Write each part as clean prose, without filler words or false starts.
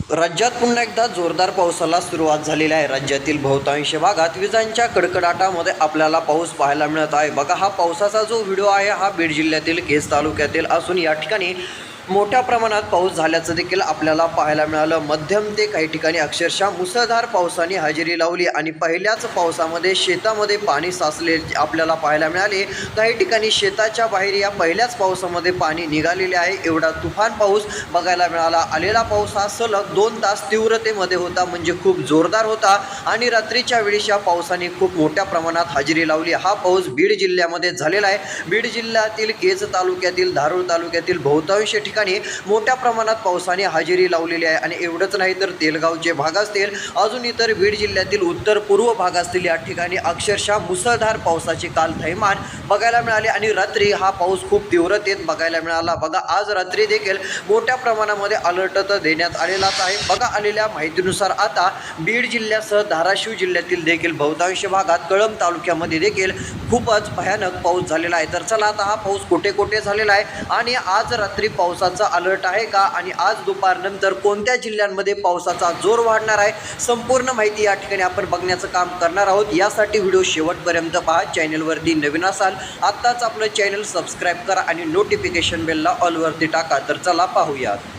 राज्यात पुन्हा एकदा जोरदार पावसाला सुरुवात झालेली आहे। राज्यातील बहुतांश भागात विजांच्या कडकडाटामध्ये आपल्याला पाऊस पाहायला मिळत आहे। बघा, हा पावसाचा जो व्हिडिओ आहे हा बीड जिल्ह्यातील केज तालुक्यातील असून या ठिकाणी मोठ्या प्रमाणात पाऊस झाल्याचं देखील आपल्याला पाहायला मिळालं। मध्यम ते काही ठिकाणी अक्षरशः मुसळधार पावसाने हजेरी लावली आणि पहिल्याच पावसामध्ये शेतामध्ये पाणी साचले आपल्याला पाहायला मिळाले। काही ठिकाणी शेताच्या बाहेर या पहिल्याच पावसामध्ये पाणी निघालेले आहे। एवढा तुफान पाऊस बघायला मिळाला। आलेला पाऊस हा सलग 2 तास तीव्रतेमध्ये होता, म्हणजे खूप जोरदार होता आणि रात्रीच्या वेळेस या पावसाने खूप मोठ्या प्रमाणात हजेरी लावली। हा पाऊस बीड जिल्ह्यामध्ये झालेला आहे। बीड जिल्ह्यातील केज तालुक्यातील, धारूर तालुक्यातील बहुतांश मोठ्या प्रमाणात पावसाने हजेरी लावलेली आहे। आणि एवढंच नाही तर तेलगावचे भाग असतील, अजून इतर बीड जिल्ह्यातील उत्तर पूर्व भाग असतील, या ठिकाणी अक्षरशः मुसळधार पावसाचे काल थैमान बघायला मिळाले आणि रात्री हा पाऊस खूप तीव्रतेत बघायला मिळाला। बघा, आज रात्री देखील मोठ्या प्रमाणामध्ये अलर्ट तर देण्यात आलेलाच आहे। बघा, आलेल्या माहितीनुसार आता बीड जिल्ह्यासह धाराशिव जिल्ह्यातील देखील बहुतांश भागात, कळंब तालुक्यामध्ये देखील खूपच भयानक पाऊस झालेला आहे। तर चला, आता हा पाऊस कुठे कुठे झालेला आहे आणि आज रात्री पावसाचा अलर्ट आहे का आणि आज दुपारनंतर कोणत्या जिल्ह्यांमध्ये पावसाचा जोर वाढणार आहे, संपूर्ण माहिती या ठिकाणी आपण बघण्याचं काम करणार आहोत। यासाठी व्हिडिओ शेवटपर्यंत पहा। चॅनलवरती नवीन असाल आत्ताच आपलं चॅनल सबस्क्राईब करा आणि नोटिफिकेशन बेलला ऑलवरती टाका। तर चला पाहूयात।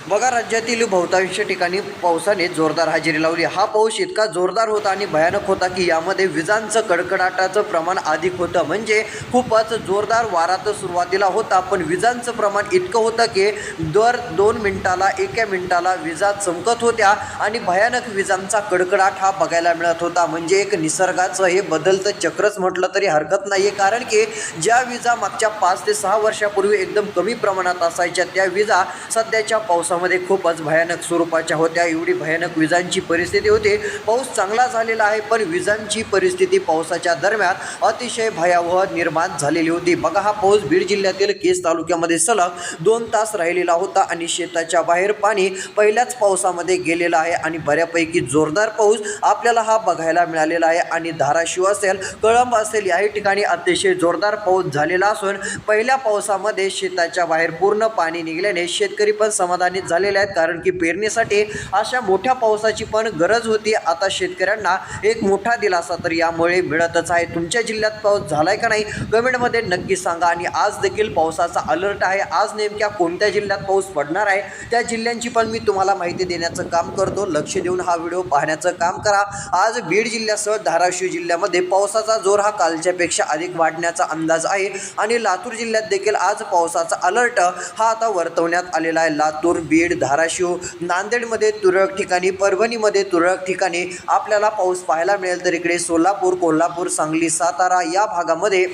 बघा, राज्यातील बहुतांश ठिकाणी पावसाने जोरदार हजेरी लावली। हा पाऊस इतका जोरदार होता आणि भयानक होता की यामध्ये विजांचं कडकडाटाचं प्रमाण अधिक होतं, म्हणजे खूपच जोरदार वारा तर सुरुवातीला होता, पण विजांचं प्रमाण इतकं होतं की दर 2 मिनिटाला, 1 मिनिटाला विजा चमकत होत्या आणि भयानक विजांचा कडकडाट हा बघायला मिळत होता। म्हणजे एक निसर्गाचं हे बदलतं चक्रच म्हटलं तरी हरकत नाही आहे, कारण की ज्या विजा मागच्या 5 ते 6 वर्षापूर्वी एकदम कमी प्रमाणात असायच्या, त्या विजा सध्याच्या पावसामध्ये खूपच भयानक स्वरूपाच्या होत्या। एवढी भयानक विजांची परिस्थिती होती। पाऊस चांगला झालेला आहे, पण विजांची परिस्थिती पावसाच्या दरम्यान अतिशय भयावह निर्माण झालेली होती। बघा, हा पाऊस बीड जिल्ह्यातील केज तालुक्यामध्ये सलग 2 तास राहिलेला होता आणि शेताच्या बाहेर पाणी पहिल्याच पावसामध्ये गेलेलं आहे आणि बऱ्यापैकी जोरदार पाऊस आपल्याला हा बघायला मिळालेला आहे। आणि धाराशिव असेल, कळंब असेल, याही ठिकाणी अतिशय जोरदार पाऊस झालेला असून पहिल्या पावसामध्ये शेताच्या बाहेर पूर्ण पाणी निघाल्याने शेतकरी पण समाधानी झालेले आहेत, कारण की पेरणीसाठी अशा मोठ्या पावसाची पण गरज होती। आता शेतकऱ्यांना एक मोठा दिलासा तर यामुळे मिळतच आहे। तुमच्या जिल्ह्यात पाऊस झालाय का नाही कमेंटमध्ये नक्की सांगा। आणि आज देखील पावसाचा अलर्ट आहे। आज नेमक्या कोणत्या जिल्ह्यात पाऊस पडणार आहे त्या जिल्ह्यांची पण मी तुम्हाला माहिती देण्याचं काम करतो। लक्ष देऊन हा व्हिडिओ पाहण्याचं काम करा। आज बीड जिल्ह्यासह धाराशिव जिल्ह्यामध्ये पावसाचा जोर हा कालच्यापेक्षा अधिक वाढण्याचा अंदाज आहे आणि लातूर जिल्ह्यात देखील आज पावसाचा अलर्ट हा आता वर्तवण्यात आलेला आहे। लातूर, बीड, धाराशिव, नांदेडमध्ये तुरळक ठिकाणी, परभणीमध्ये तुरळक ठिकाणी आपल्याला पाऊस पाहायला मिळेल। तर इकडे सोलापूर, कोल्हापूर, सांगली, सातारा या भागामध्ये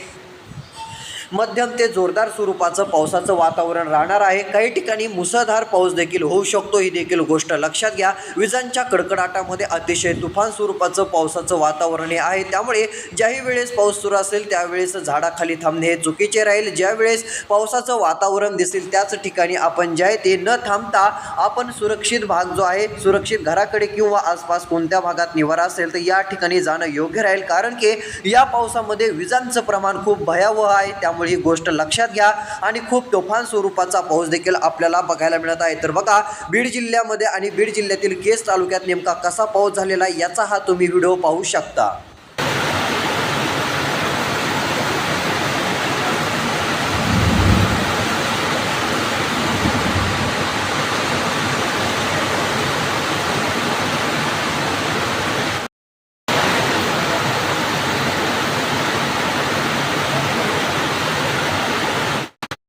मध्यम ते जोरदार स्वरूपाचं पावसाचं वातावरण राहणार आहे। काही ठिकाणी मुसळधार पाऊस देखील होऊ शकतो, ही देखील गोष्ट लक्षात घ्या। विजांच्या कडकडाटामध्ये अतिशय तुफान स्वरूपाचं पावसाचं वातावरण आहे, त्यामुळे ज्याही वेळेस पाऊस सुरू असेल त्यावेळेस झाडाखाली थांबणे हे चुकीचे राहील। ज्यावेळेस पावसाचं वातावरण दिसेल त्याच ठिकाणी आपण जे आहे ते न थांबता आपण सुरक्षित भाग जो आहे, सुरक्षित घराकडे किंवा आसपास कोणत्या भागात निवारा असेल तर या ठिकाणी जाणं योग्य राहील, कारण की या पावसामध्ये विजांचं प्रमाण खूप भयावह आहे। त्यामुळे ही गोष्ट लक्षात घ्या आणि खूप तुफान स्वरूपाचा पाऊस देखील आपल्याला बघायला मिळत आहे। तर बघा, बीड जिल्ह्यामध्ये आणि बीड जिल्ह्यातील केज तालुक्यात नेमका कसा पाऊस झालेला आहे याचा हा तुम्ही व्हिडिओ पाहू शकता।